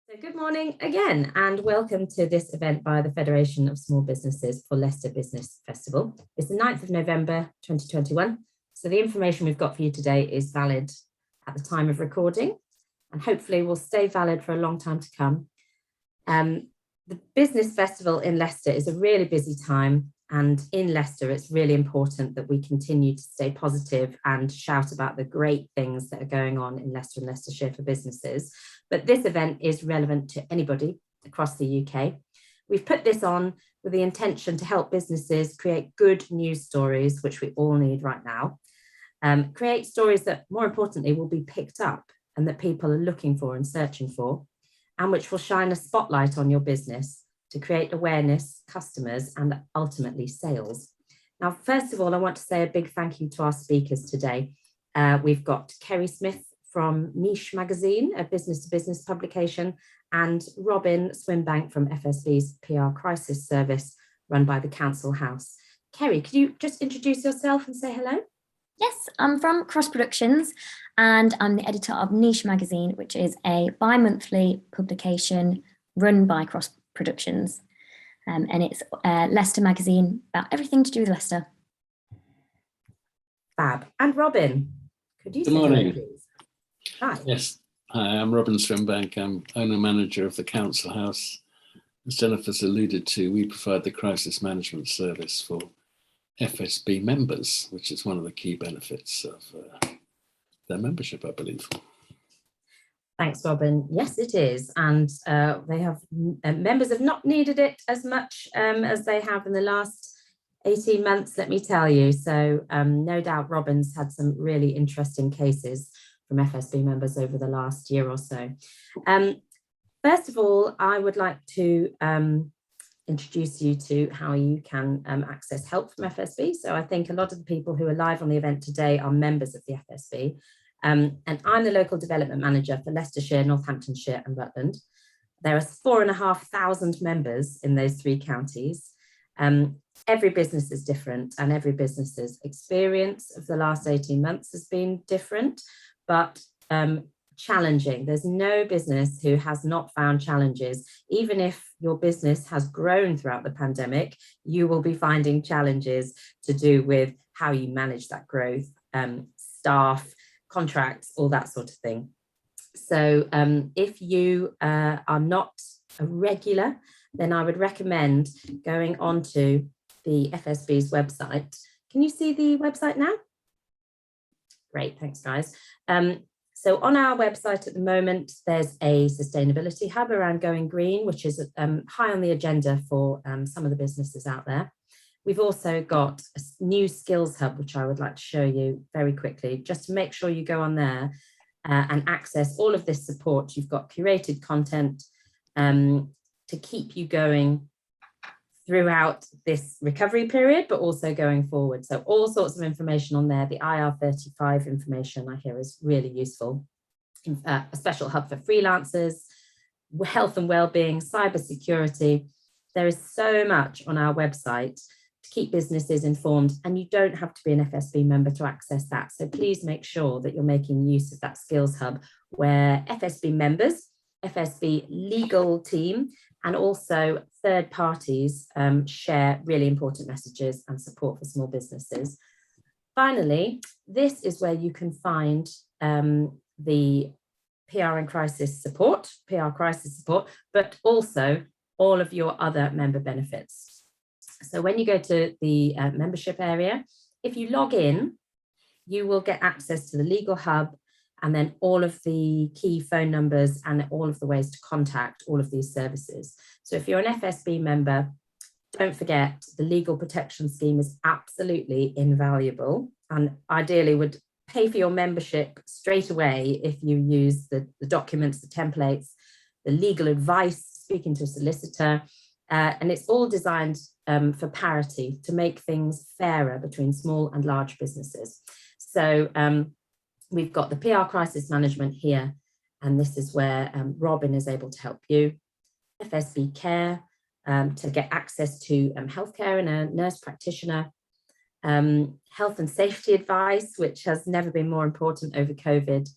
So good morning again, and welcome to this event by the Federation of Small Businesses for Leicester Business Festival. It's the 9th of November 2021, so the information we've got for you today is valid at the time of recording, and hopefully will stay valid for a long time to come. The Business Festival in Leicester is a really busy time, and in Leicester it's really important that we continue to stay positive and shout about the great things that are going on in Leicester and Leicestershire for businesses. But this event is relevant to anybody across the UK. We've put this on with the intention to help businesses create good news stories, which we all need right now. Create stories that, more importantly, will be picked up and that people are looking for and searching for, and which will shine a spotlight on your business to create awareness, customers, and ultimately sales. Now, first of all, I want to say a big thank you to our speakers today. We've got Kerry Smith from Niche Magazine, a business-to-business publication, and Robin Swinbank from FSB's PR Crisis Service, run by the Council House. Kerry, could you just introduce yourself and say hello? Yes, I'm from Cross Productions and I'm the editor of Niche Magazine, which is a bi-monthly publication run by Cross Productions. And it's Leicester magazine about everything to do with Leicester. Fab. And Robin, could you Good morning. please? Hi. Yes, hi, I'm Robin Swinbank. I'm owner-manager of the Council House. As Jennifer's alluded to, we provide the crisis management service for FSB members, which is one of the key benefits of their membership, I believe. Thanks, Robin. Yes, it is. And they have members have not needed it as much as they have in the last 18 months, let me tell you. So no doubt Robin's had some really interesting cases from FSB members over the last year or so. First of all, I would like to introduce you to how you can access help from FSB. So I think a lot of the people who are live on the event today are members of the FSB. And I'm the local development manager for Leicestershire, Northamptonshire and Rutland. There are 4,500 members in those three counties. Every business is different and every business's experience of the last 18 months has been different, but challenging. There's no business who has not found challenges. Even if your business has grown throughout the pandemic, you will be finding challenges to do with how you manage that growth, staff, contracts, all that sort of thing. So if you are not a regular, then I would recommend going onto the FSB's website. Can you see the website now? Great, thanks guys. So on our website at the moment, there's a sustainability hub around going green, which is high on the agenda for some of the businesses out there. We've also got a new skills hub, which I would like to show you very quickly, just to make sure you go on there and access all of this support. You've got curated content to keep you going throughout this recovery period, but also going forward. So all sorts of information on there. The IR35 information I hear is really useful. A special hub for freelancers, health and well-being, cybersecurity. There is so much on our website to keep businesses informed, and you don't have to be an FSB member to access that. So please make sure that you're making use of that skills hub where FSB members, FSB legal team, and also third parties share really important messages and support for small businesses. Finally, this is where you can find the PR and crisis support, but also all of your other member benefits. So when you go to the membership area, if you log in, you will get access to the legal hub and then all of the key phone numbers and all of the ways to contact all of these services. So if you're an FSB member, don't forget the legal protection scheme is absolutely invaluable and ideally would pay for your membership straight away if you use the documents, the templates, the legal advice, speaking to a solicitor, and it's all designed for parity to make things fairer between small and large businesses. So we've got the PR crisis management here, and this is where Robin is able to help you. FSB Care, to get access to healthcare and a nurse practitioner, health and safety advice, which has never been more important over COVID,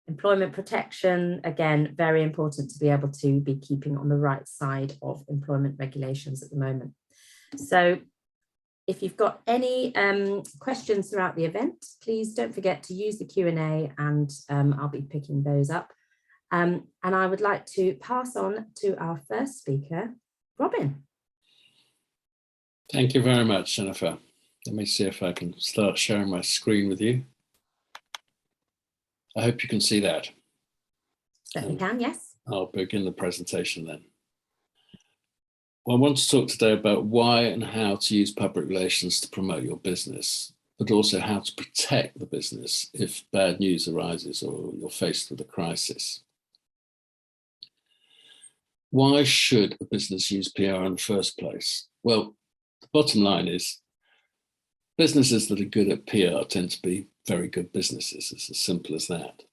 Employment protection, again, very important to be able to be keeping on the right side of employment regulations at the moment. So if you've got any questions throughout the event, please don't forget to use the Q&A, and I'll be picking those up. And I would like to pass on to our first speaker, Robin. Thank you very much, Jennifer. Let me see if I can start sharing my screen with you. I hope you can see that. Certainly can, yes. I'll begin the presentation then. Well, I want to talk today about why and how to use public relations to promote your business, but also how to protect the business if bad news arises or you're faced with a crisis. Why should a business use PR in the first place? Well, the bottom line is businesses that are good at PR tend to be very good businesses. It's as simple as that.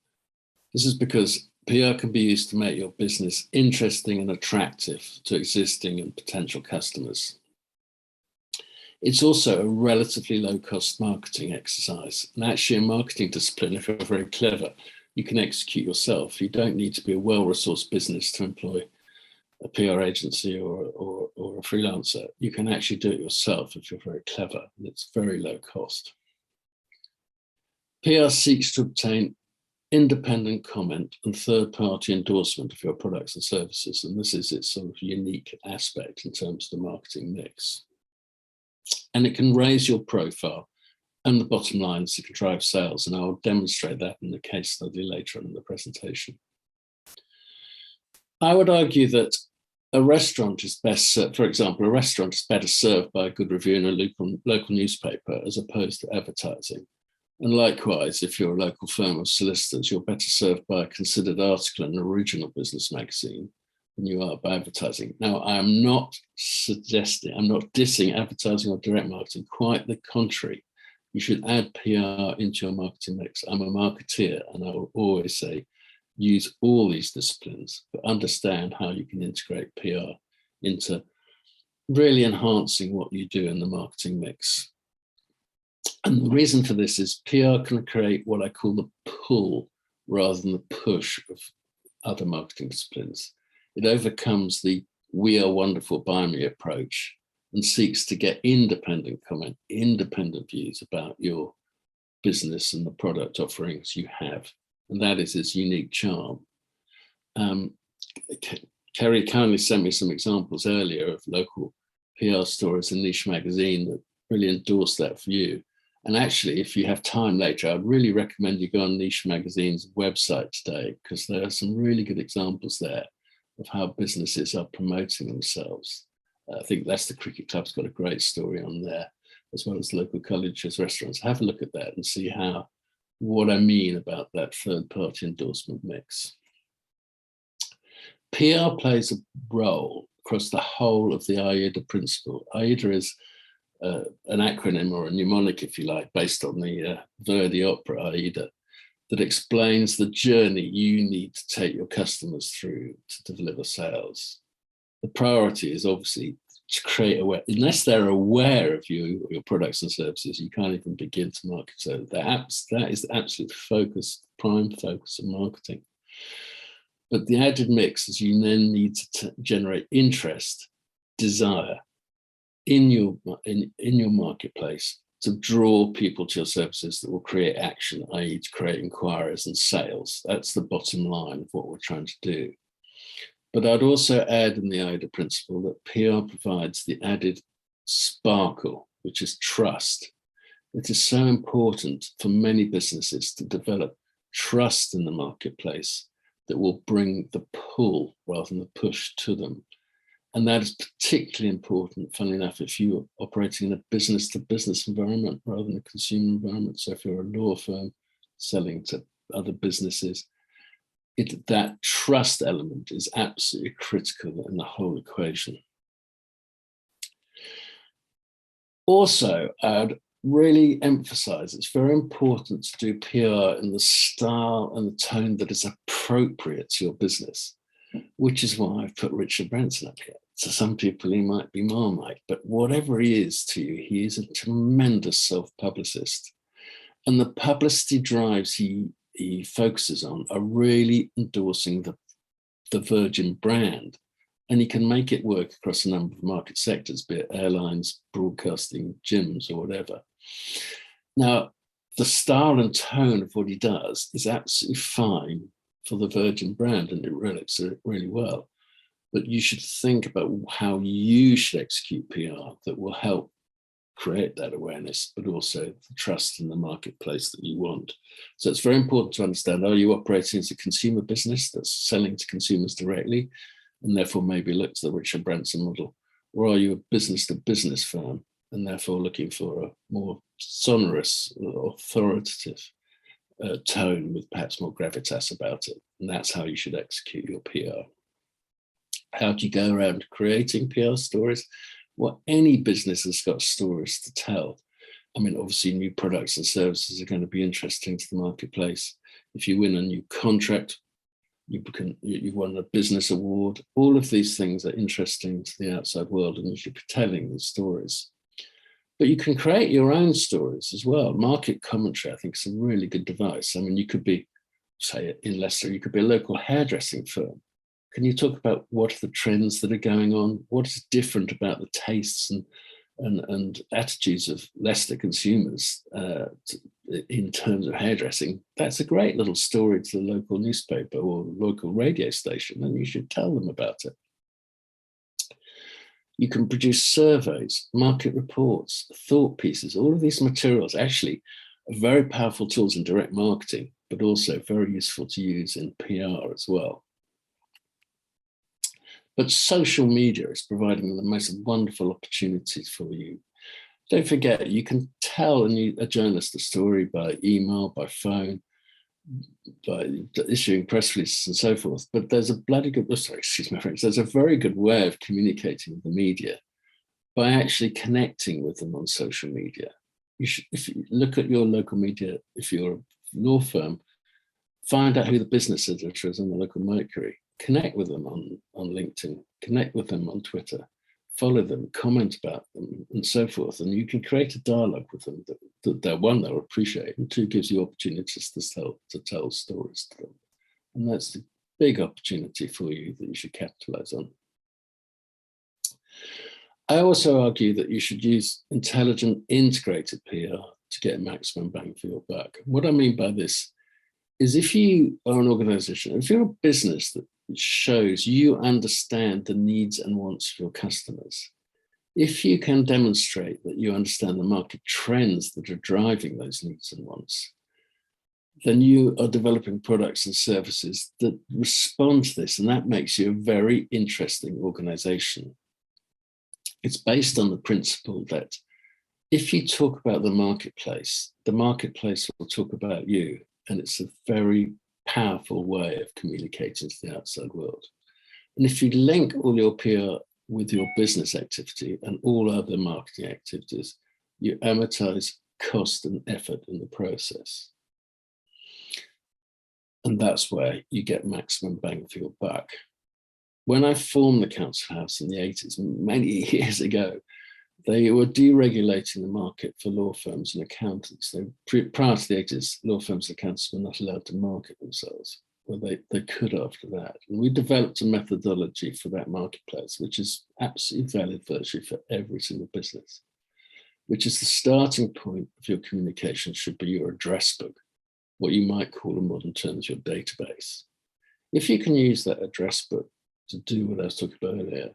This is because PR can be used to make your business interesting and attractive to existing and potential customers. It's also a relatively low-cost marketing exercise. And actually, a marketing discipline, if you're very clever, you can execute yourself. You don't need to be a well-resourced business to employ a PR agency or a freelancer. You can actually do it yourself if you're very clever, and it's very low cost. PR seeks to obtain independent comment and third-party endorsement of your products and services, and this is its sort of unique aspect in terms of the marketing mix. And it can raise your profile, and the bottom line is it can drive sales, and I'll demonstrate that in the case study later on in the presentation. I would argue that a restaurant is best served, for example, a restaurant is better served by a good review in a local newspaper as opposed to advertising. And likewise, if you're a local firm of solicitors, you're better served by a considered article in an original business magazine than you are by advertising. Now, I am not suggesting, I'm not dissing advertising or direct marketing, quite the contrary. You should add PR into your marketing mix. I'm a marketeer, and I will always say, use all these disciplines, but understand how you can integrate PR into really enhancing what you do in the marketing mix. And the reason for this is PR can create what I call the pull rather than the push of other marketing disciplines. It overcomes the "we are wonderful, buy me" approach and seeks to get independent comment, independent views about your business and the product offerings you have. And that is its unique charm. Kerry kindly sent me some examples earlier of local PR stories in Niche magazine that really endorse that view. And actually, if you have time later, I'd really recommend you go on Niche magazine's website today, because there are some really good examples there of how businesses are promoting themselves. I think Leicester Cricket Club's got a great story on there, as well as local colleges, restaurants. Have a look at that and see what I mean about that third-party endorsement mix. PR plays a role across the whole of the AIDA principle. AIDA is an acronym or a mnemonic, if you like, based on the Verdi opera AIDA, that explains the journey you need to take your customers through to deliver sales. The priority is obviously to create awareness. Unless they're aware of you or your products and services, you can't even begin to market. So that is the absolute focus, prime focus of marketing. But the added mix is you then need to generate interest, desire in your marketplace to draw people to your services that will create action, i.e. to create inquiries and sales. That's the bottom line of what we're trying to do. But I'd also add in the AIDA principle that PR provides the added sparkle, which is trust. It is so important for many businesses to develop trust in the marketplace that will bring the pull rather than the push to them. And that is particularly important, funnily enough, if you're operating in a business-to-business environment rather than a consumer environment. So if you're a law firm selling to other businesses, that trust element is absolutely critical in the whole equation. Also, I'd really emphasize it's very important to do PR in the style and the tone that is appropriate to your business, which is why I've put Richard Branson up here. To some people, he might be Marmite, but whatever he is to you, he is a tremendous self-publicist. And the publicity drives he he focuses on are really endorsing the Virgin brand. And he can make it work across a number of market sectors, be it airlines, broadcasting, gyms, or whatever. Now, the style and tone of what he does is absolutely fine for the Virgin brand, and it relates it really well. But you should think about how you should execute PR that will help create that awareness, but also the trust in the marketplace that you want. So it's very important to understand, are you operating as a consumer business that's selling to consumers directly, and therefore maybe look to the Richard Branson model? Or are you a business-to-business firm and therefore looking for a more sonorous, authoritative tone with perhaps more gravitas about it? And that's how you should execute your PR. How do you go around creating PR stories? Well, any business has got stories to tell. I mean, obviously new products and services are going to be interesting to the marketplace. If you win a new contract, you've won a business award. All of these things are interesting to the outside world, and you should be telling these stories. But you can create your own stories as well. Market commentary, I think, is a really good device. I mean, you could be, say in Leicester, you could be a local hairdressing firm. Can you talk about what are the trends that are going on? What is different about the tastes and attitudes of Leicester consumers in terms of hairdressing? That's a great little story to the local newspaper or local radio station, and you should tell them about it. You can produce surveys, market reports, thought pieces. All of these materials actually are very powerful tools in direct marketing, but also very useful to use in PR as well. But social media is providing the most wonderful opportunities for you. Don't forget, you can tell a journalist a story by email, by phone, by issuing press releases and so forth. But there's a bloody good, excuse my French, there's a very good way of communicating with the media by actually connecting with them on social media. You should, if you look at your local media, if you're a law firm, find out who the business editor is on the local Mercury. Connect with them on LinkedIn, connect with them on Twitter, follow them, comment about them, and so forth. And you can create a dialogue with them that one, they'll appreciate, and two, gives you opportunities to tell stories to them. And that's the big opportunity for you that you should capitalize on. I also argue that you should use intelligent, integrated PR to get maximum bang for your buck. What I mean by this is if you are an organization, if you're a business that shows you understand the needs and wants of your customers, if you can demonstrate that you understand the market trends that are driving those needs and wants, then you are developing products and services that respond to this, and that makes you a very interesting organization. It's based on the principle that if you talk about the marketplace will talk about you, and it's a very powerful way of communicating to the outside world. And if you link all your PR with your business activity and all other marketing activities, you amortize cost and effort in the process. And that's where you get maximum bang for your buck. When I formed the Council House in the 80s, many years ago, they were deregulating the market for law firms and accountants. Prior to the 80s, law firms and accountants were not allowed to market themselves. Well, they could after that. And we developed a methodology for that marketplace, which is absolutely valid virtually for every single business, which is the starting point of your communication should be your address book, what you might call in modern terms your database. If you can use that address book to do what I was talking about earlier,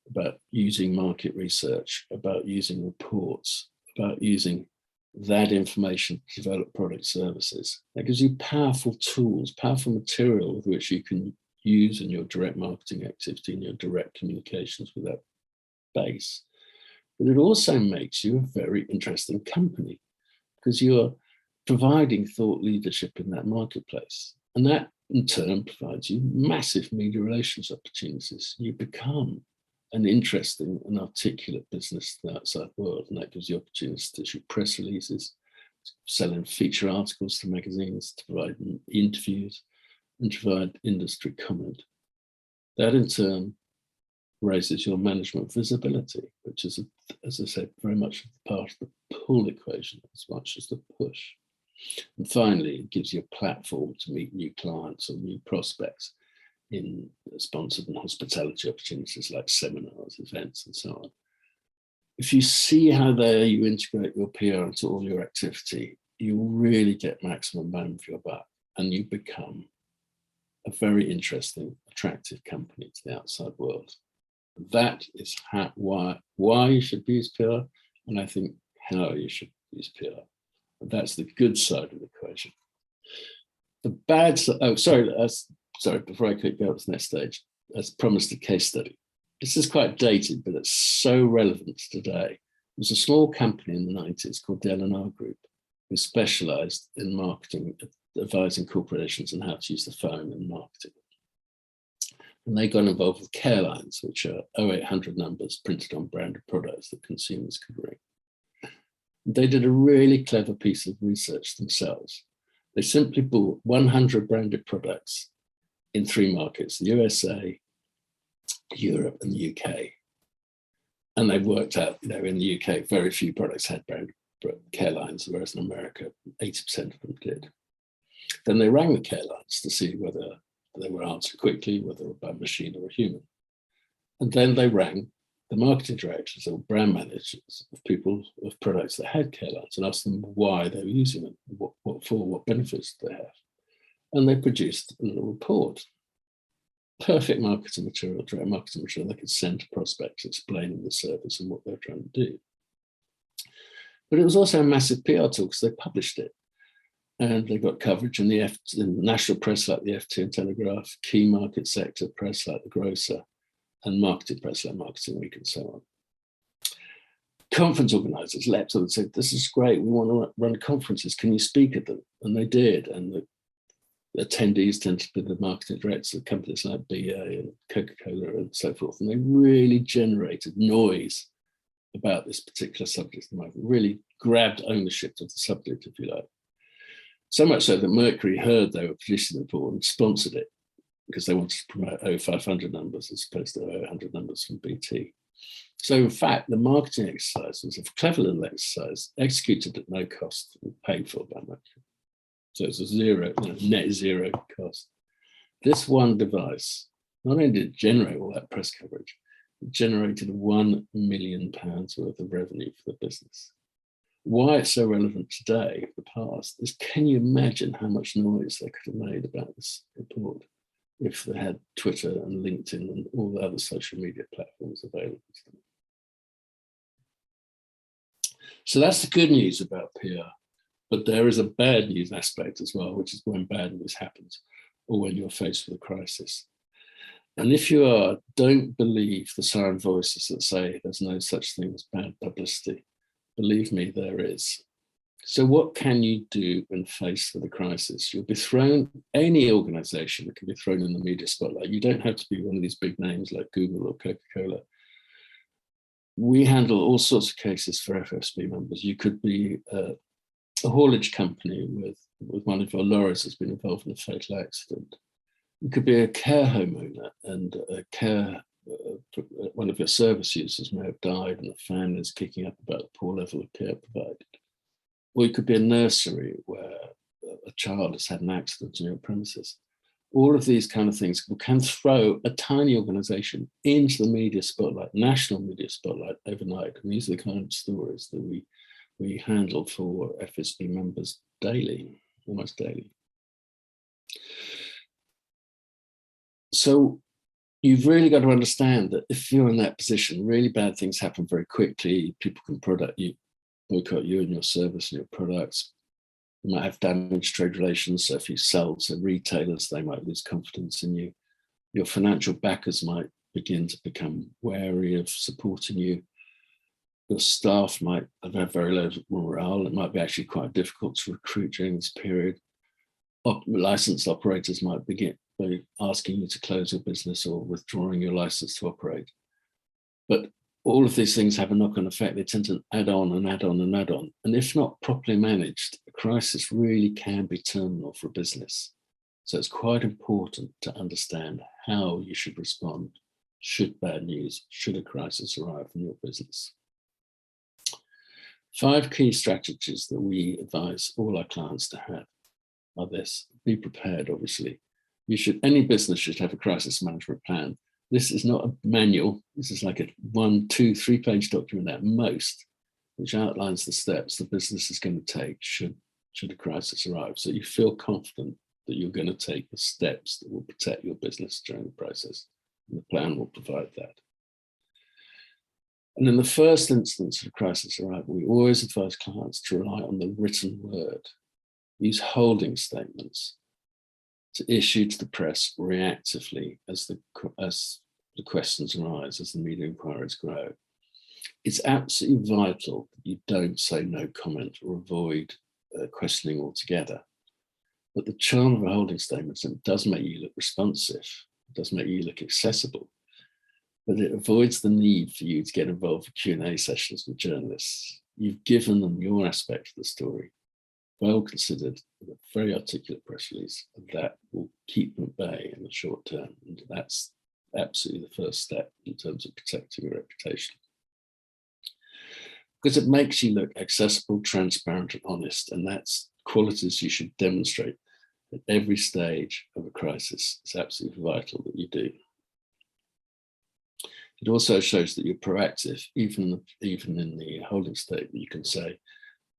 about using market research, about using reports, about using that information to develop product services. That gives you powerful tools, powerful material with which you can use in your direct marketing activity and your direct communications with that base. But it also makes you a very interesting company because you're providing thought leadership in that marketplace. And that in turn provides you massive media relations opportunities. You become an interesting and articulate business to the outside world, and that gives you opportunities to issue press releases, selling feature articles to magazines, to provide interviews, and to provide industry comment. That in turn raises your management visibility, which is, as I said, very much part of the pull equation as much as the push. And finally, it gives you a platform to meet new clients or new prospects in sponsored and hospitality opportunities like seminars, events, and so on. If you see how there you integrate your PR into all your activity, you really get maximum bang for your buck, and you become a very interesting, attractive company to the outside world. That is why you should use PR, and I think how you should use PR. And that's the good side of the equation. The bad side, sorry, before I could go to the next stage, as promised, a case study. This is quite dated, but it's so relevant today. There was a small company in the 90s called the L&R Group, who specialized in marketing, advising corporations on how to use the phone in marketing. And they got involved with care lines, which are 0800 numbers printed on branded products that consumers could ring. They did a really clever piece of research themselves. They simply bought 100 branded products in 3 markets, the USA, Europe, and the UK. And they worked out, in the UK, very few products had branded care lines, whereas in America, 80% of them did. Then they rang the care lines to see whether they were answered quickly, whether by a machine or a human. And then they rang the marketing directors or brand managers of people of products that had care lines and asked them why they were using them, what benefits did they have. And they produced a little report. Perfect marketing material, direct marketing material they could send to prospects explaining the service and what they're trying to do. But it was also a massive PR tool because they published it. And they got coverage in the national press like the FT and Telegraph, key market sector press like the Grocer, and marketing press like Marketing Week and so on. Conference organisers leapt up and said, "This is great, we want to run conferences, can you speak at them?" And they did, and the attendees tended to be the marketing directors of companies like BA and Coca-Cola and so forth, and they really generated noise about this particular subject at the moment, really grabbed ownership of the subject, if you like. So much so that Mercury heard they were producing the report and sponsored it because they wanted to promote 0500 numbers as opposed to 0800 numbers from BT. So in fact, the marketing exercise was a clever little exercise executed at no cost and paid for by Mercury. So it's a net zero cost. This one device, not only did it generate all that press coverage, it generated £1 million worth of revenue for the business. Why it's so relevant today, the past, is can you imagine how much noise they could have made about this report if they had Twitter and LinkedIn and all the other social media platforms available to them? So that's the good news about PR, but there is a bad news aspect as well, which is when bad news happens or when you're faced with a crisis. And if you are, don't believe the siren voices that say there's no such thing as bad publicity. Believe me, there is. So what can you do when faced with a crisis? You'll be thrown, any organization can be thrown in the media spotlight. You don't have to be one of these big names like Google or Coca-Cola. We handle all sorts of cases for FSB members. You could be a haulage company with one of your lorries has been involved in a fatal accident. You could be a care home owner and one of your service users may have died and the family is kicking up about the poor level of care provided. Or you could be a nursery where a child has had an accident on your premises. All of these kind of things can throw a tiny organization into the media spotlight, national media spotlight overnight. And these are the kind of stories that we handle for FSB members daily, almost daily. So you've really got to understand that if you're in that position, really bad things happen very quickly. People can boycott you and your service and your products. You might have damaged trade relations. So if you sell to retailers, they might lose confidence in you. Your financial backers might begin to become wary of supporting you. Your staff might have very low morale. It might be actually quite difficult to recruit during this period. Licensed operators might begin by asking you to close your business or withdrawing your license to operate. But all of these things have a knock-on effect. They tend to add on and add on and add on. And if not properly managed, a crisis really can be terminal for a business. So it's quite important to understand how you should respond should bad news, should a crisis arrive in your business. 5 key strategies that we advise all our clients to have are this. Be prepared, obviously. Any business should have a crisis management plan. This is not a manual. This is like a 1, 2, 3-page document at most, which outlines the steps the business is going to take should a crisis arrive. So you feel confident that you're going to take the steps that will protect your business during the process. And the plan will provide that. And in the first instance of a crisis arrival, we always advise clients to rely on the written word. Use holding statements to issue to the press reactively as the questions arise, as the media inquiries grow. It's absolutely vital that you don't say no comment or avoid questioning altogether. But the charm of a holding statement is it does make you look responsive, it does make you look accessible, but it avoids the need for you to get involved with Q&A sessions with journalists. You've given them your aspect of the story, well considered, with a very articulate press release, and that will keep them at bay in the short term. And that's absolutely the first step in terms of protecting your reputation. Because it makes you look accessible, transparent, and honest, and that's qualities you should demonstrate at every stage of a crisis. It's absolutely vital that you do. It also shows that you're proactive. Even in the holding statement, you can say,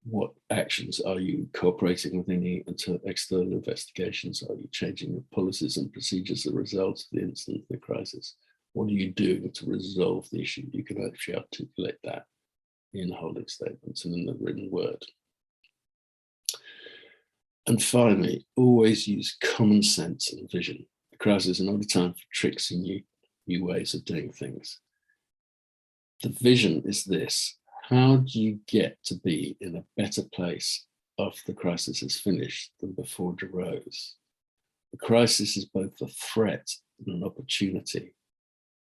what actions are you cooperating with any external investigations? Are you changing your policies and procedures as a result of the incident, the crisis? What are you doing to resolve the issue? You can actually articulate that in holding statements and in the written word. And finally, always use common sense and vision. A crisis is not a time for tricks and new ways of doing things. The vision is this: how do you get to be in a better place after the crisis is finished than before it arose? The crisis is both a threat and an opportunity.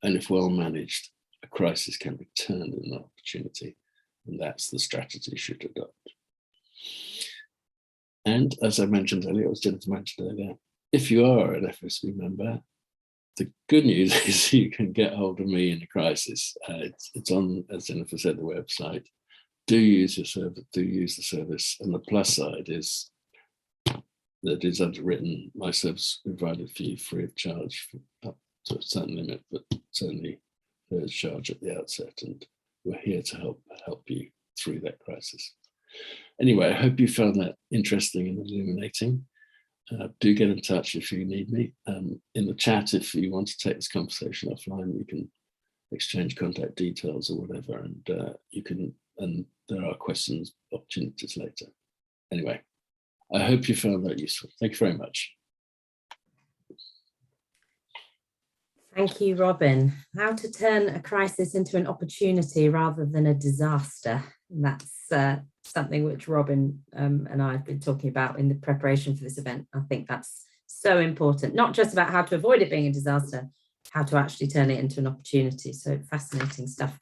And if well managed, a crisis can be turned into an opportunity. And that's the strategy you should adopt. And as I mentioned earlier, as Jennifer mentioned earlier, if you are an FSB member, the good news is you can get hold of me in a crisis. It's on, as Jennifer said, the website. Do use your service, do use the service. And the plus side is that it's underwritten. My service provided for you free of charge up to a certain limit, but certainly free of charge at the outset. And we're here to help you through that crisis. Anyway, I hope you found that interesting and illuminating. Do get in touch if you need me. In the chat, if you want to take this conversation offline, we can exchange contact details or whatever, and there are questions, opportunities later. Anyway, I hope you found that useful. Thank you very much. Thank you, Robin. How to turn a crisis into an opportunity rather than a disaster. That's something which Robin and I have been talking about in the preparation for this event. I think that's so important, not just about how to avoid it being a disaster, how to actually turn it into an opportunity. So fascinating stuff.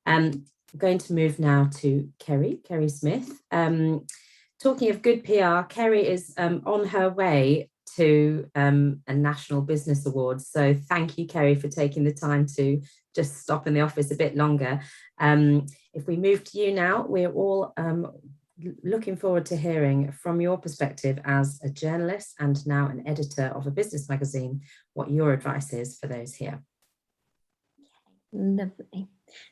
I'm going to move now to Kerry Smith. Talking of good PR, Kerry is on her way to a National Business Awards. So thank you, Kerry, for taking the time to just stop in the office a bit longer. If we move to you now, we're all looking forward to hearing from your perspective as a journalist and now an editor of a business magazine, what your advice is for those here. Lovely.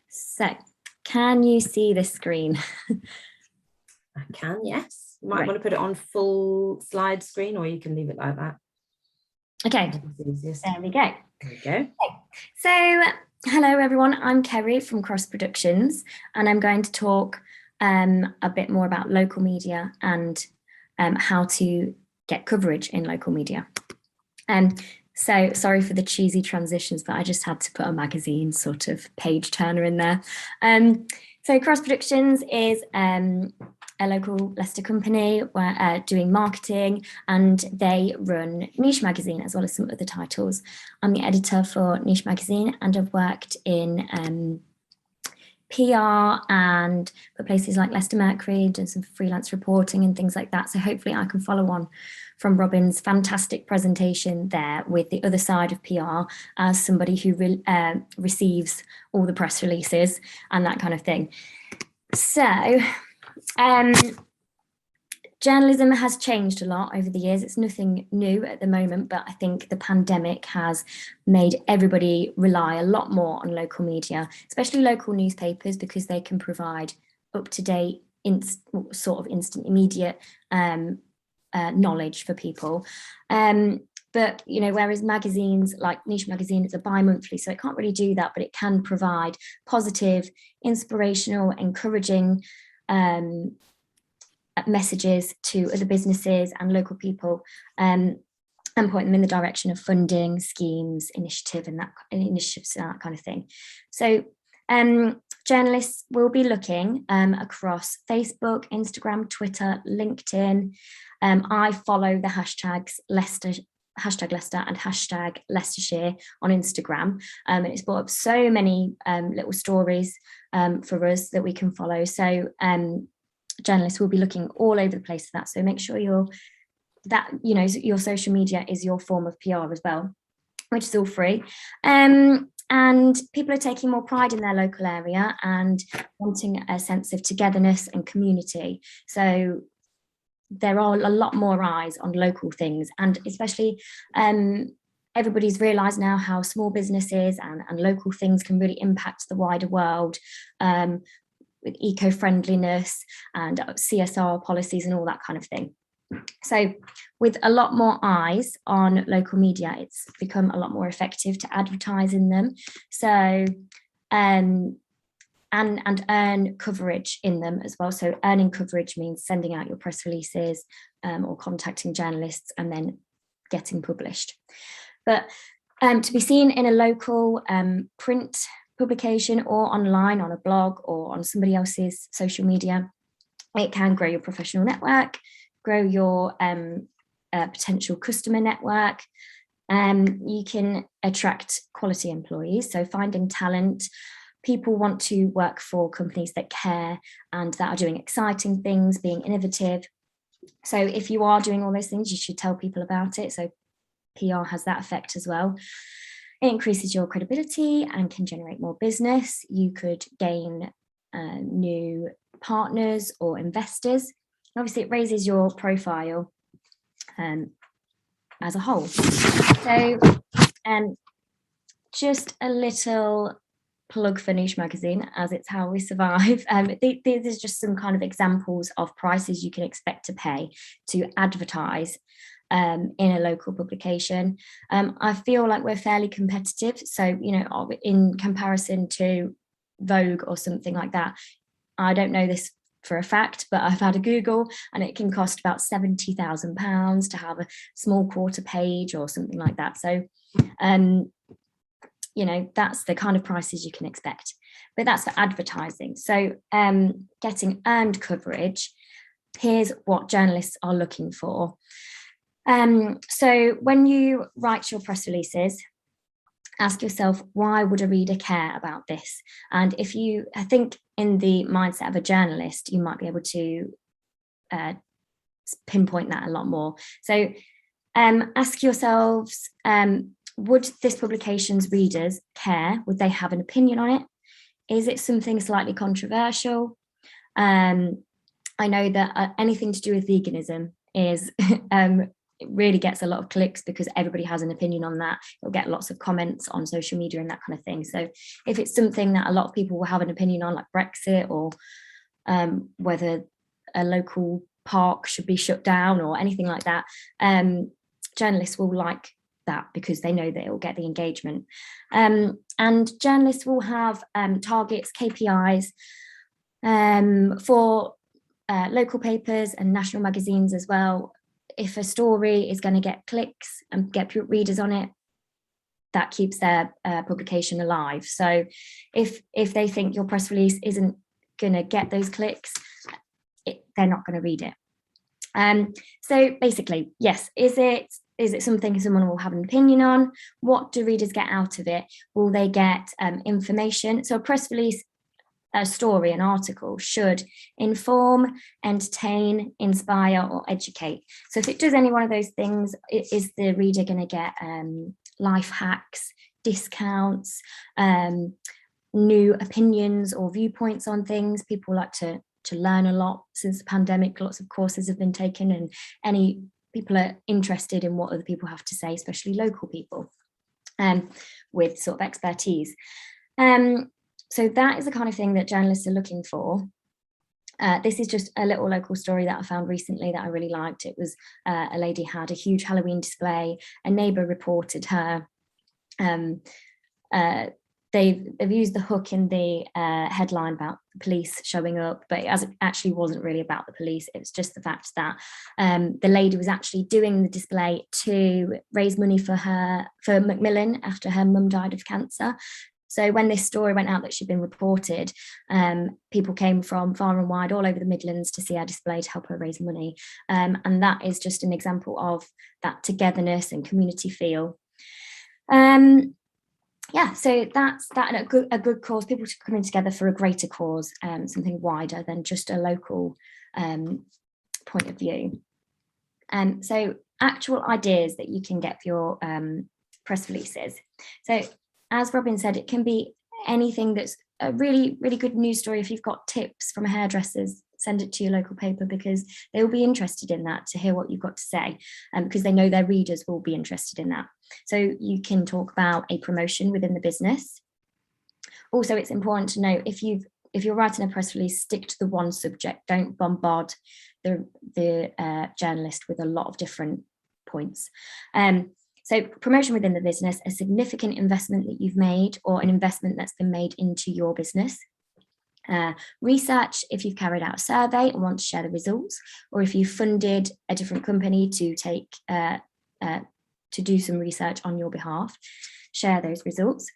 So, can you see this screen? I can, yes. You might want to put it on full slide screen, or you can leave it like that. Okay, there we go. There we go. So, hello everyone, I'm Kerry from Cross Productions, and I'm going to talk a bit more about local media and how to get coverage in local media. So sorry for the cheesy transitions, but I just had to put a magazine sort of page turner in there. So Cross Productions is a local Leicester company doing marketing, and they run Niche Magazine as well as some other titles. I'm the editor for Niche Magazine, and I've worked in PR and for places like Leicester Mercury, done some freelance reporting and things like that. So hopefully I can follow on from Robin's fantastic presentation there with the other side of PR as somebody who receives all the press releases and that kind of thing. So Journalism has changed a lot over the years. It's nothing new at the moment, but I think the pandemic has made everybody rely a lot more on local media, especially local newspapers, because they can provide up-to-date, sort of instant, immediate knowledge for people. But, you know, whereas magazines like Niche Magazine, it's a bi-monthly, so it can't really do that, but it can provide positive, inspirational, encouraging messages to other businesses and local people, and point them in the direction of funding, schemes, initiatives, and that kind of thing. So journalists will be looking across Facebook, Instagram, Twitter, LinkedIn. I follow the hashtags Leicester and hashtag Leicestershire on Instagram, and it's brought up so many little stories for us that we can follow. So journalists will be looking all over the place for that. So make sure your social media is your form of PR as well, which is all free. And people are taking more pride in their local area and wanting a sense of togetherness and community. So there are a lot more eyes on local things, and especially everybody's realised now how small businesses and local things can really impact the wider world, with eco-friendliness and CSR policies and all that kind of thing. So with a lot more eyes on local media, it's become a lot more effective to advertise in them. So and earn coverage in them as well. So earning coverage means sending out your press releases or contacting journalists and then getting published. But to be seen in a local print publication or online on a blog or on somebody else's social media, it can grow your professional network, grow your potential customer network. You can attract quality employees, so finding talent. People want to work for companies that care and that are doing exciting things, being innovative. So if you are doing all those things, you should tell people about it. So PR has that effect as well. It increases your credibility and can generate more business. You could gain new partners or investors. Obviously, it raises your profile as a whole. So just a little plug for Niche Magazine, as it's how we survive. These are just some kind of examples of prices you can expect to pay to advertise in a local publication. I feel like we're fairly competitive. So, you know, in comparison to Vogue or something like that, I don't know this for a fact, but I've had a Google and it can cost about £70,000 to have a small quarter page or something like that. So, you know, that's the kind of prices you can expect, but that's for advertising. So getting earned coverage, here's what journalists are looking for. So when you write your press releases, ask yourself, why would a reader care about this? And if you, I think in the mindset of a journalist, you might be able to pinpoint that a lot more. So ask yourselves, would this publication's readers care? Would they have an opinion on it? Is it something slightly controversial? I know that anything to do with veganism is it really gets a lot of clicks because everybody has an opinion on that. It'll get lots of comments on social media and that kind of thing. So if it's something that a lot of people will have an opinion on, like Brexit, or whether a local park should be shut down or anything like that, journalists will like that because they know that it will get the engagement. And journalists will have targets, KPIs for local papers and national magazines as well. If a story is going to get clicks and get readers on it, that keeps their publication alive. So if they think your press release isn't going to get those clicks, they're not going to read it. So basically, yes, is it something someone will have an opinion on? What do readers get out of it? Will they get information? So a press release, a story, an article should inform, entertain, inspire, or educate. So if it does any one of those things, is the reader going to get life hacks, discounts, new opinions or viewpoints on things? People like to to learn a lot since the pandemic. Lots of courses have been taken, and any people are interested in what other people have to say, especially local people with sort of expertise. So that is the kind of thing that journalists are looking for. This is just a little local story that I found recently that I really liked. It was a lady had a huge Halloween display. A neighbour reported her. They've used the hook in the headline about the police showing up, but it actually wasn't really about the police. It was just the fact that the lady was actually doing the display to raise money for Macmillan after her mum died of cancer. So when this story went out that she'd been reported, people came from far and wide, all over the Midlands, to see our display to help her raise money. And that is just an example of that togetherness and community feel. Yeah, so that's that, and a good cause, people coming together for a greater cause, something wider than just a local point of view. So actual ideas that you can get for your press releases. So as Robin said, it can be anything that's a really, really good news story. If you've got tips from hairdressers, send it to your local paper, because they will be interested in that, to hear what you've got to say, because they know their readers will be interested in that. So you can talk about a promotion within the business. Also, it's important to know, if you're writing a press release, stick to the one subject. Don't bombard the journalist with a lot of different points. So promotion within the business, a significant investment that you've made, or an investment that's been made into your business. Research, if you've carried out a survey and want to share the results, or if you've funded a different company to do some research on your behalf, share those results.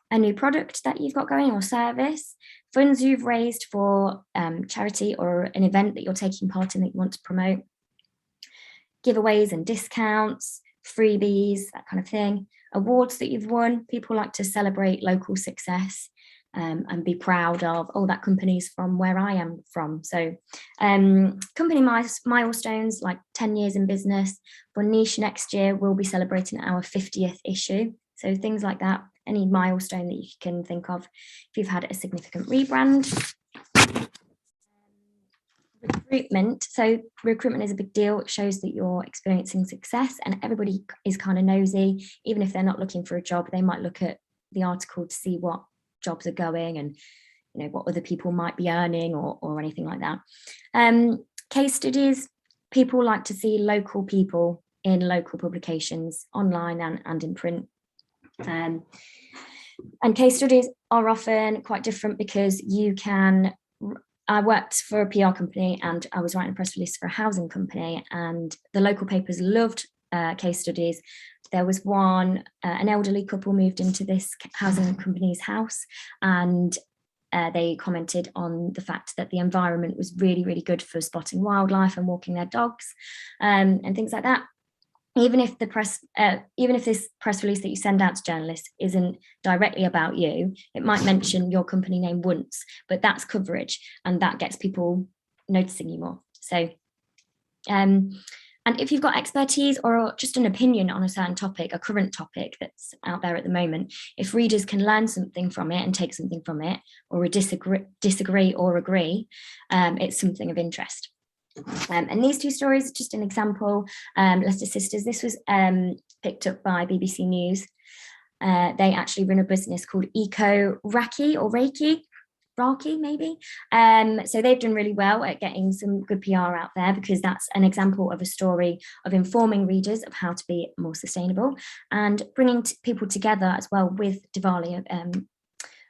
A new product that you've got going, or service, funds you've raised for charity or an event that you're taking part in that you want to promote, giveaways and discounts, freebies, that kind of thing, awards that you've won. People like to celebrate local success and be proud of, oh, that company's from where I am from. So company milestones, like 10 years in business. For Niche next year, we'll be celebrating our 50th issue. So things like that, any milestone that you can think of if you've had a significant rebrand. Recruitment. So recruitment is a big deal. It shows that you're experiencing success, and everybody is kind of nosy. Even if they're not looking for a job, they might look at the article to see what jobs are going, and what other people might be earning, or anything like that. Case studies. People like to see local people in local publications, online and in print. And case studies are often quite different, because you can. I worked for a PR company, and I was writing a press release for a housing company, and the local papers loved case studies. There was one, an elderly couple moved into this housing company's house, and they commented on the fact that the environment was really, really good for spotting wildlife and walking their dogs, and things like that. Even if this press release that you send out to journalists isn't directly about you, it might mention your company name once, but that's coverage, and that gets people noticing you more. So, and if you've got expertise or just an opinion on a certain topic, a current topic that's out there at the moment, if readers can learn something from it and take something from it, or disagree or agree, it's something of interest. And these two stories are just an example. Leicester Sisters, this was picked up by BBC News. They actually run a business called Eco Raki, or Raki maybe. So they've done really well at getting some good PR out there, because that's an example of a story of informing readers of how to be more sustainable, and bringing people together as well with Diwali,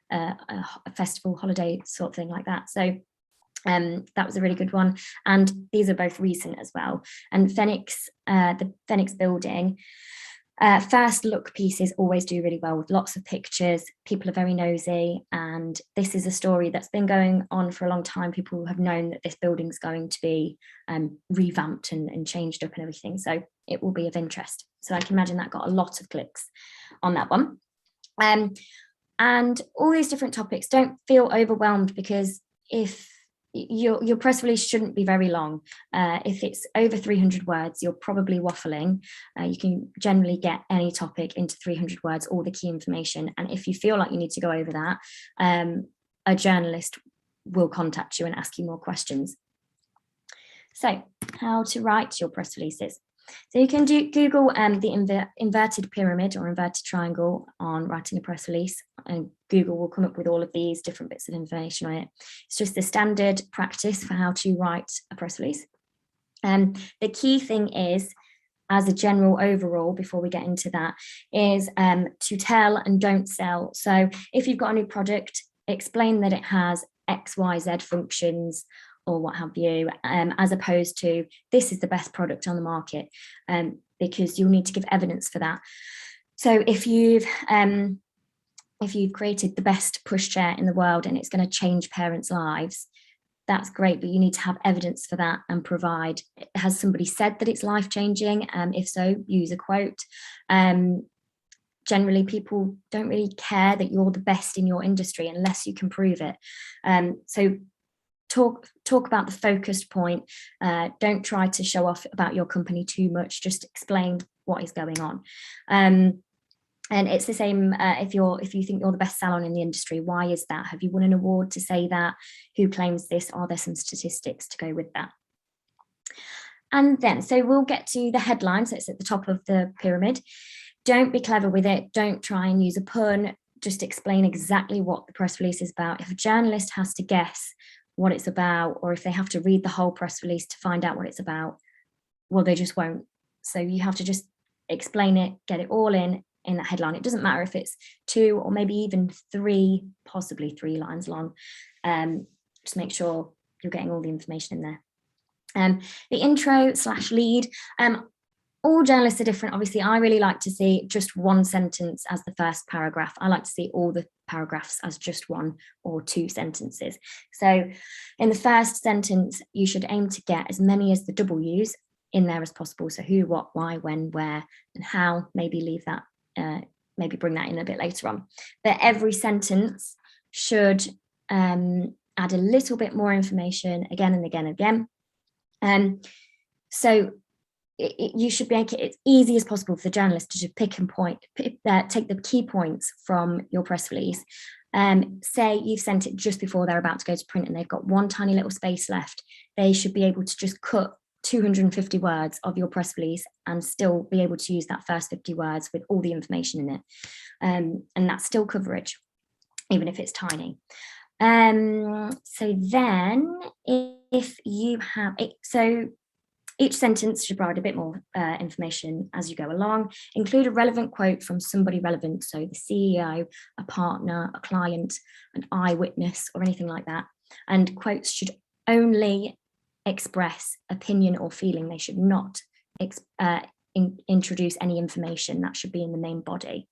a festival holiday sort of thing like that. So that was a really good one, and these are both recent as well. And Phoenix, the Phoenix building, first look pieces always do really well, with lots of pictures. People are very nosy, and this is a story that's been going on for a long time. People have known that this building's going to be revamped and changed up and everything, so it will be of interest. So I can imagine that got a lot of clicks on that one. And all these different topics, don't feel overwhelmed, because if your press release shouldn't be very long. If it's over 300 words, you're probably waffling. You can generally get any topic into 300 words, all the key information. And if you feel like you need to go over that, a journalist will contact you and ask you more questions. So how to write your press releases. So you can Google the inverted pyramid or inverted triangle on writing a press release, and Google will come up with all of these different bits of information on it. It's just the standard practice for how to write a press release. The key thing is, as a general overall, before we get into that, is to tell and don't sell. So if you've got a new product, explain that it has X, Y, Z functions or what have you, as opposed to this is the best product on the market, because you'll need to give evidence for that. So if you've created the best pushchair in the world and it's going to change parents' lives, that's great, but you need to have evidence for that and provide, has somebody said that it's life-changing? If so, use a quote. Generally, people don't really care that you're the best in your industry unless you can prove it. So talk about the focused point. Don't try to show off about your company too much, just explain what is going on. And it's the same if you think you're the best salon in the industry. Why is that? Have you won an award to say that? Who claims this? Are there some statistics to go with that? And then, so we'll get to the headline. So it's at the top of the pyramid. Don't be clever with it. Don't try and use a pun. Just explain exactly what the press release is about. If a journalist has to guess what it's about, or if they have to read the whole press release to find out what it's about, well, they just won't. So you have to just explain it, get it all in that headline. It doesn't matter if it's 2 or maybe even 3, possibly 3 lines long. Just make sure you're getting all the information in there. The intro / lead. All journalists are different. Obviously, I really like to see just one sentence as the first paragraph. I like to see all the paragraphs as just 1 or 2 sentences. So in the first sentence, you should aim to get as many as the W's in there as possible. So who, what, why, when, where, and how. Maybe leave that, maybe bring that in a bit later on. But every sentence should add a little bit more information again and again and again. So you should make it as easy as possible for the journalist to just pick and take the key points from your press release. Say you've sent it just before they're about to go to print and they've got one tiny little space left. They should be able to just cut 250 words of your press release and still be able to use that first 50 words with all the information in it. And that's still coverage, even if it's tiny. So then if you have it, so each sentence should provide a bit more information as you go along. Include a relevant quote from somebody relevant, so the CEO, a partner, a client, an eyewitness, or anything like that. And quotes should only express opinion or feeling. They should not introduce any information. That should be in the main body.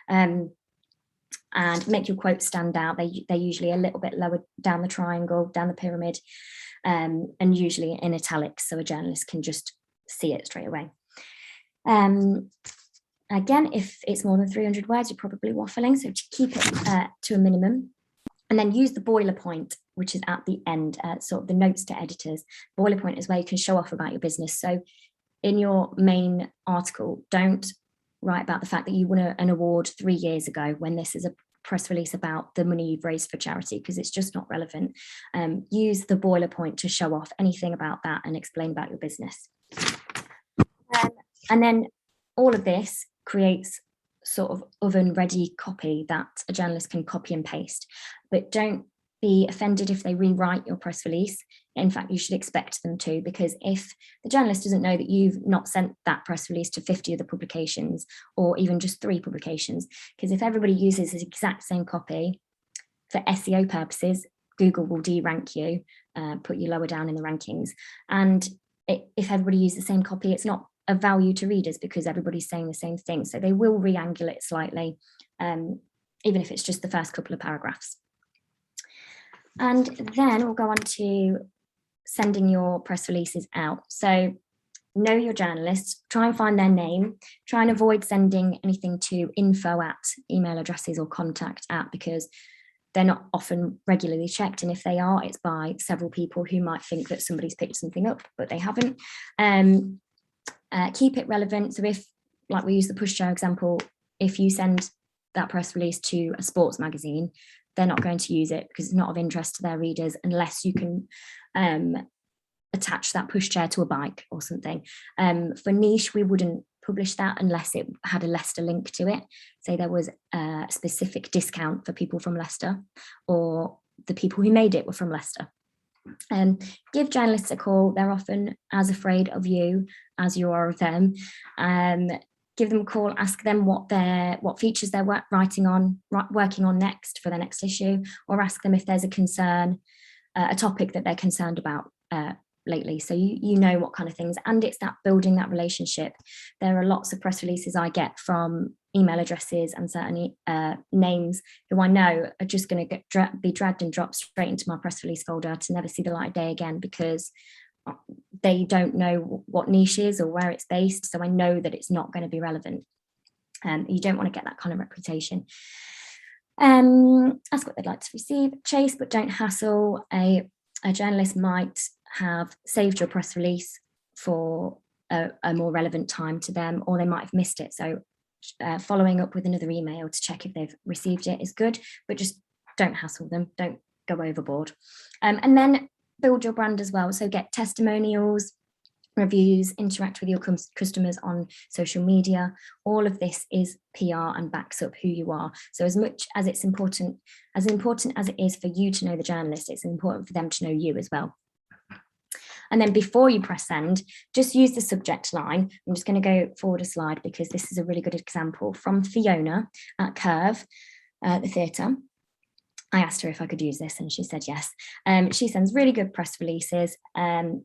And make your quotes stand out. They're usually a little bit lower down the triangle, down the pyramid. And usually in italics, so a journalist can just see it straight away. Again, if it's more than 300 words, you're probably waffling, so to keep it to a minimum. And then use the boiler point, which is at the end, sort of the notes to editors. Boiler point is where you can show off about your business. So in your main article, don't write about the fact that you won an award 3 years ago when this is a press release about the money you've raised for charity, because it's just not relevant. Use the boiler point to show off anything about that and explain about your business. And then all of this creates sort of oven ready copy that a journalist can copy and paste. But don't be offended if they rewrite your press release. In fact, you should expect them to, because if the journalist doesn't know that you've not sent that press release to 50 other publications or even just 3 publications, because if everybody uses the exact same copy for SEO purposes, Google will de-rank you, put you lower down in the rankings. And if everybody uses the same copy, it's not of value to readers because everybody's saying the same thing. So they will re-angle it slightly, even if it's just the first couple of paragraphs. And then we'll go on to sending your press releases out. So know your journalists, try and find their name, try and avoid sending anything to info@ email addresses or contact@, because they're not often regularly checked. And if they are, it's by several people who might think that somebody's picked something up, but they haven't. Keep it relevant. So if, like we use the pushchair example, if you send that press release to a sports magazine, they're not going to use it because it's not of interest to their readers unless you can attach that pushchair to a bike or something. For niche, we wouldn't publish that unless it had a Leicester link to it. Say there was a specific discount for people from Leicester, or the people who made it were from Leicester. Give journalists a call. They're often as afraid of you as you are of them. Give them a call, ask them what features they're working on next for their next issue, or ask them if there's a concern, a topic that they're concerned about lately, so you know what kind of things. And it's that building that relationship. There are lots of press releases I get from email addresses and certainly names who I know are just going to be dragged and dropped straight into my press release folder to never see the light of day again, because they don't know what niche is or where it's based. So I know that it's not going to be relevant. You don't want to get that kind of reputation. Ask what they'd like to receive. Chase but don't hassle. A journalist might have saved your press release for a more relevant time to them, or they might have missed it. So following up with another email to check if they've received it is good, but just don't hassle them, don't go overboard. And then build your brand as well. So get testimonials, reviews, interact with your customers on social media. All of this is PR and backs up who you are. So as much as it's important as it is for you to know the journalist, it's important for them to know you as well. And then before you press send, just use the subject line. I'm just going to go forward a slide because this is a really good example from Fiona at Curve, the theatre. I asked her if I could use this and she said yes. She sends really good press releases.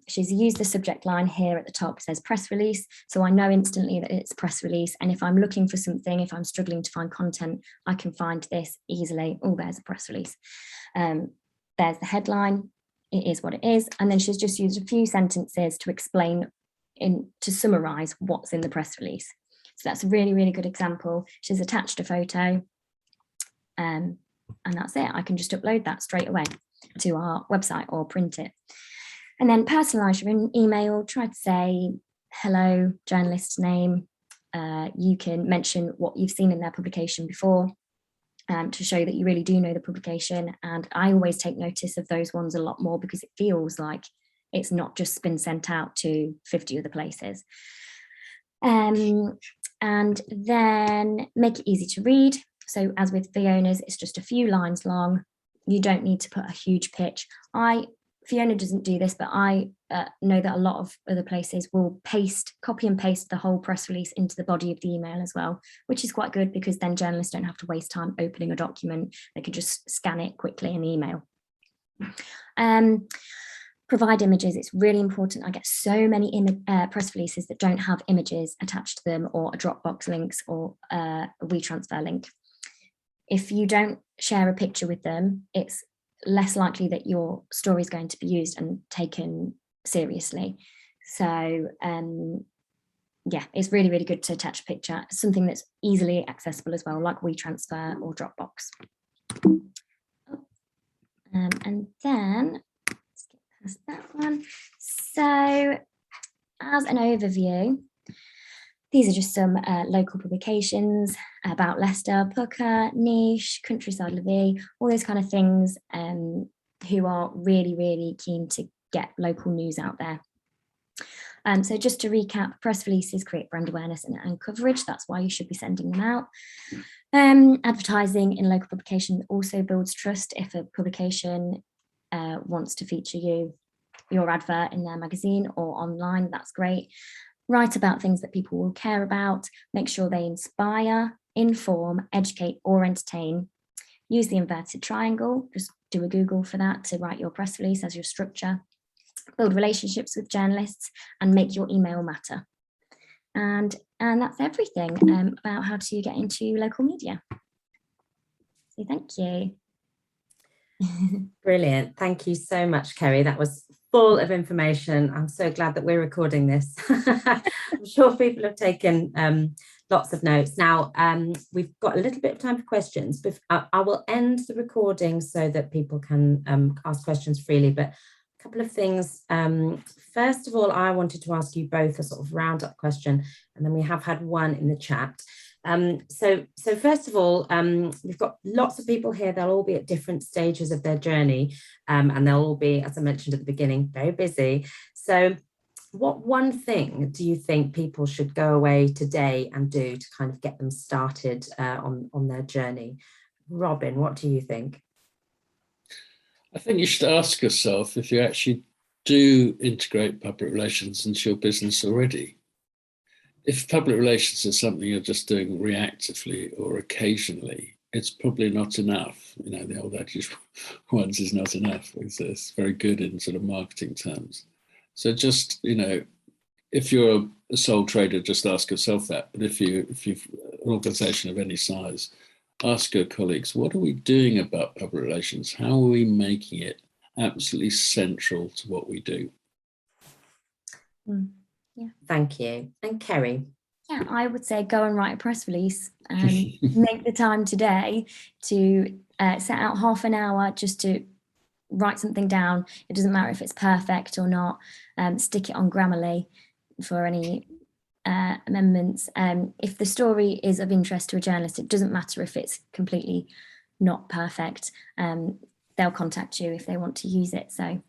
She's used the subject line here at the top, says press release. So I know instantly that it's press release. And if I'm looking for something, if I'm struggling to find content, I can find this easily. Oh, there's a press release. There's the headline. It is what it is. And then she's just used a few sentences to explain, to summarize what's in the press release. So that's a really, really good example. She's attached a photo. And that's it. I can just upload that straight away to our website or print it. And then personalize your email. Try to say, hello, journalist's name. You can mention what you've seen in their publication before to show that you really do know the publication. And I always take notice of those ones a lot more because it feels like it's not just been sent out to 50 other places. And then make it easy to read. So as with Fiona's, it's just a few lines long. You don't need to put a huge pitch. Fiona doesn't do this, but I know that a lot of other places will copy and paste the whole press release into the body of the email as well, which is quite good because then journalists don't have to waste time opening a document. They can just scan it quickly in the email. Provide images. It's really important. I get so many press releases that don't have images attached to them, or a Dropbox links, or a WeTransfer link. If you don't share a picture with them, it's less likely that your story is going to be used and taken seriously. So yeah, it's really, really good to attach a picture, something that's easily accessible as well, like WeTransfer or Dropbox. And then let's get past that one. So as an overview, these are just some local publications about Leicester, Pucker, Niche, Countryside Levy, all those kind of things, who are really, really keen to get local news out there. So just to recap, press releases create brand awareness and coverage. That's why you should be sending them out. Advertising in local publication also builds trust. If a publication wants to feature your advert in their magazine or online, that's great. Write about things that people will care about. Make sure they inspire, inform, educate, or entertain. Use the inverted triangle. Just do a Google for that to write your press release as your structure. Build relationships with journalists and make your email matter. And that's everything about how to get into local media. So thank you. Brilliant. Thank you so much, Kerry. That was full of information. I'm so glad that we're recording this. I'm sure people have taken lots of notes. Now, we've got a little bit of time for questions. I will end the recording so that people can ask questions freely, but a couple of things. First of all, I wanted to ask you both a sort of roundup question, and then we have had one in the chat. So first of all, we've got lots of people here. They'll all be at different stages of their journey, and they'll all be, as I mentioned at the beginning, very busy. So what one thing do you think people should go away today and do to kind of get them started on their journey? Robin, what do you think? I think you should ask yourself if you actually do integrate public relations into your business already. If public relations is something you're just doing reactively or occasionally, it's probably not enough. You know, the old adage, once is not enough. It's very good in sort of marketing terms. So just, you know, if you're a sole trader, just ask yourself that. But if you've an organisation of any size, ask your colleagues, what are we doing about public relations? How are we making it absolutely central to what we do? Yeah. Thank you. And Kerry? Yeah, I would say go and write a press release and make the time today to set out half an hour just to write something down. It doesn't matter if it's perfect or not. Stick it on Grammarly for any amendments. If the story is of interest to a journalist, it doesn't matter if it's completely not perfect. They'll contact you if they want to use it. So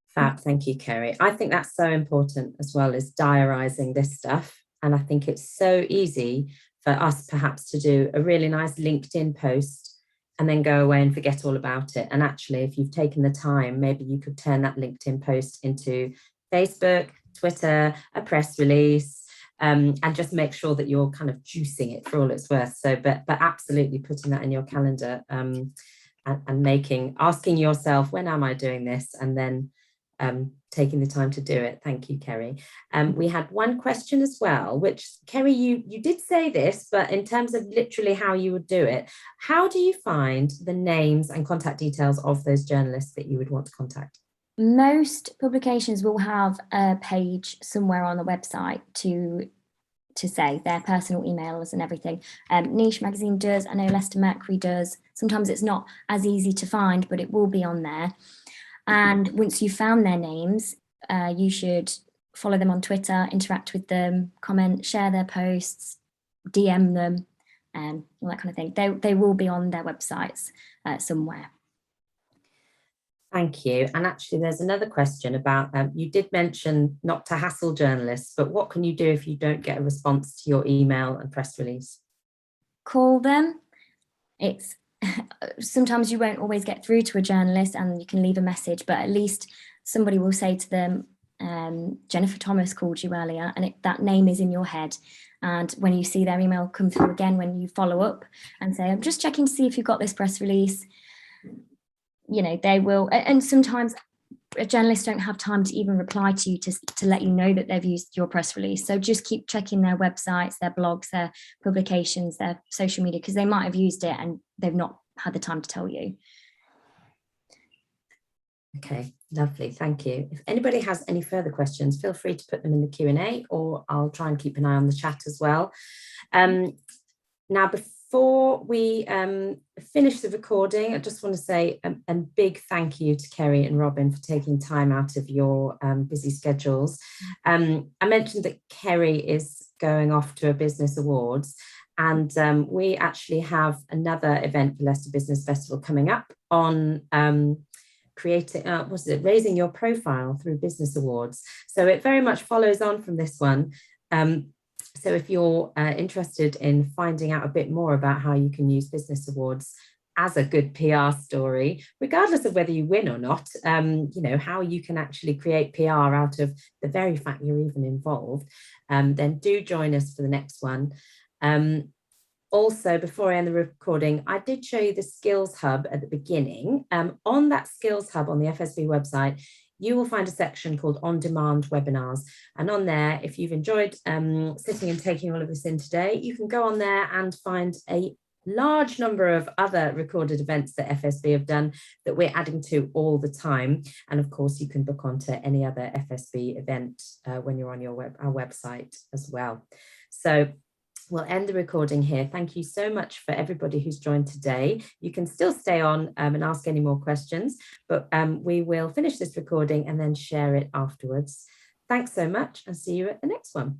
fab, thank you, Kerry. I think that's so important as well, as diarising this stuff. And I think it's so easy for us perhaps to do a really nice LinkedIn post and then go away and forget all about it. And actually, if you've taken the time, maybe you could turn that LinkedIn post into Facebook, Twitter, a press release, and just make sure that you're kind of juicing it for all it's worth. So, but absolutely putting that in your calendar and asking yourself, when am I doing this? And then taking the time to do it. Thank you, Kerry. We had one question as well, which, Kerry, you did say this, but in terms of literally how you would do it, how do you find the names and contact details of those journalists that you would want to contact? Most publications will have a page somewhere on the website to say their personal emails and everything. Niche Magazine does, I know Leicester Mercury does. Sometimes it's not as easy to find, but it will be on there. And once you've found their names, you should follow them on Twitter, interact with them, comment, share their posts, DM them, all that kind of thing. They will be on their websites somewhere. Thank you. And actually, there's another question about, you did mention not to hassle journalists, but what can you do if you don't get a response to your email and press release? Call them. It's sometimes you won't always get through to a journalist and you can leave a message, but at least somebody will say to them, Jennifer Thomas called you earlier, and that name is in your head. And when you see their email come through again, when you follow up and say, I'm just checking to see if you've got this press release, you know, they will. And sometimes journalists don't have time to even reply to you to let you know that they've used your press release. So just keep checking their websites, their blogs, their publications, their social media, because they might have used it and they've not had the time to tell you. Okay, lovely, thank you. If anybody has any further questions, feel free to put them in the Q&A, or I'll try and keep an eye on the chat as well. Now, before we finish the recording, I just want to say a big thank you to Kerry and Robin for taking time out of your busy schedules. I mentioned that Kerry is going off to a business awards, and we actually have another event for Leicester Business Festival coming up on raising your profile through business awards. So it very much follows on from this one. So if you're interested in finding out a bit more about how you can use business awards as a good PR story, regardless of whether you win or not, you know, how you can actually create PR out of the very fact you're even involved, then do join us for the next one. Also, before I end the recording, I did show you the Skills Hub at the beginning. On that Skills Hub on the FSB website, you will find a section called On-Demand Webinars. And on there, if you've enjoyed sitting and taking all of this in today, you can go on there and find a large number of other recorded events that FSB have done that we're adding to all the time. And of course, you can book onto any other FSB event when you're on our website as well. So we'll end the recording here. Thank you so much for everybody who's joined today. You can still stay on and ask any more questions, but we will finish this recording and then share it afterwards. Thanks so much, and see you at the next one.